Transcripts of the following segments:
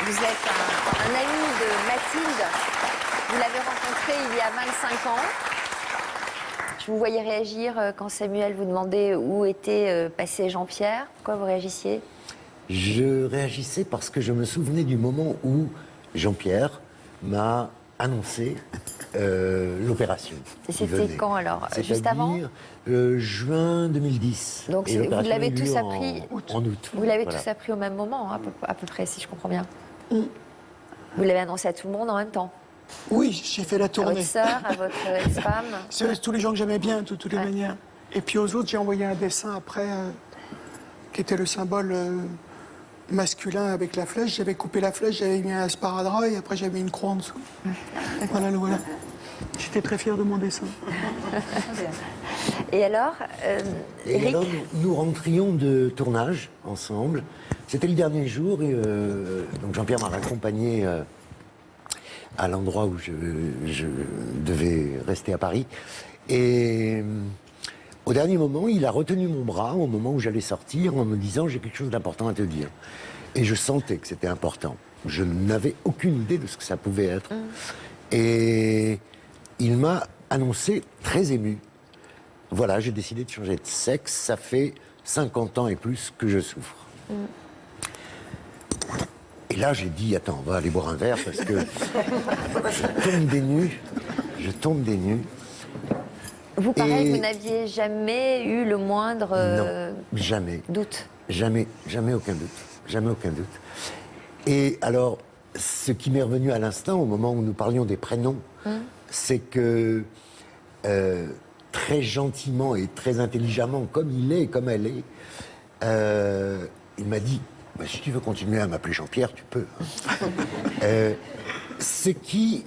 Vous êtes un ami de Mathilde. Vous l'avez rencontré il y a 25 ans. Je vous voyais réagir quand Samuel vous demandait où était passé Jean-Pierre. Pourquoi vous réagissiez? Je réagissais parce que je me souvenais du moment où Jean-Pierre m'a annoncé l'opération. Et c'était quand alors? Juste avant? Juin 2010. Donc Et vous l'opération l'avez a eu tous lieu appris en août. Vous l'avez Voilà. tous appris au même moment, hein, à peu près, si je comprends bien. Vous l'avez annoncé à tout le monde en même temps? Oui, j'ai fait la À tournée. votre sœur, à votre ex-femme? C'est tous les gens que j'aimais bien, de toutes les manières. Et puis aux autres, j'ai envoyé un dessin après, qui était le symbole masculin avec la flèche. J'avais coupé la flèche, j'avais mis un sparadrap et après j'avais mis une croix en dessous. Voilà, le voilà. J'étais très fier de mon dessin. Et alors, Et Eric, alors, nous rentrions de tournage ensemble. C'était le dernier jour. Et, donc Jean-Pierre m'a raccompagné à l'endroit où je devais rester à Paris. Et au dernier moment, il a retenu mon bras au moment où j'allais sortir en me disant « j'ai quelque chose d'important à te dire ». Et je sentais que c'était important. Je n'avais aucune idée de ce que ça pouvait être. Et il m'a annoncé très ému. Voilà, j'ai décidé de changer de sexe. Ça fait 50 ans et plus que je souffre. Et là, j'ai dit, attends, on va aller boire un verre parce que je tombe des nues. Je tombe des nues. vous, pareil, Et- vous n'aviez jamais eu le moindre Non, jamais. doute? Jamais, jamais aucun doute. Jamais aucun doute. Et alors, ce qui m'est revenu à l'instant, au moment où nous parlions des prénoms, c'est que très gentiment et très intelligemment, comme il est et comme elle est, il m'a dit bah, si tu veux continuer à m'appeler Jean-Pierre, tu peux. Ce qui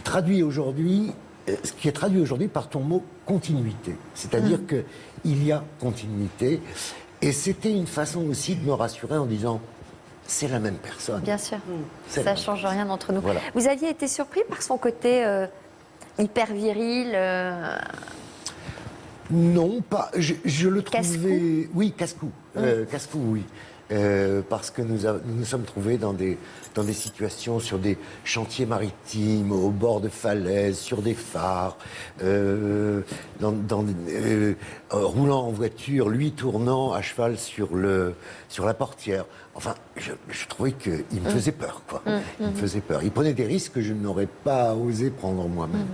traduit aujourd'hui, ce qui est traduit aujourd'hui par ton mot continuité. C'est-à-dire qu'il y a continuité. Et c'était une façon aussi de me rassurer en disant c'est la même personne. Bien sûr, C'est ça la ne même change rien entre nous. Voilà. Vous aviez été surpris par son côté hyper viril Non, pas. Je le Casse-cou. trouvais. Oui, casse-cou. Casse-cou, oui. Parce que nous nous sommes trouvés dans des situations sur des chantiers maritimes, au bord de falaises, sur des phares, roulant en voiture, lui tournant à cheval sur la portière. Enfin, je trouvais qu'il me faisait peur, quoi. Il me faisait peur. Il prenait des risques que je n'aurais pas osé prendre moi-même.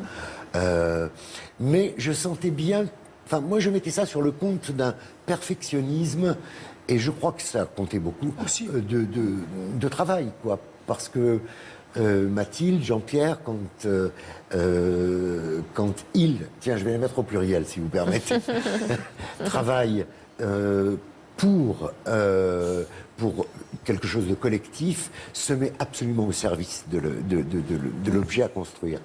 Mais je sentais bien. Enfin, moi, je mettais ça sur le compte d'un perfectionnisme, et je crois que ça comptait beaucoup Aussi. de travail, quoi. Parce que Mathilde, Jean-Pierre, quand il, tiens, je vais les mettre au pluriel, si vous permettez, travaille pour quelque chose de collectif, se met absolument au service de l'objet à construire.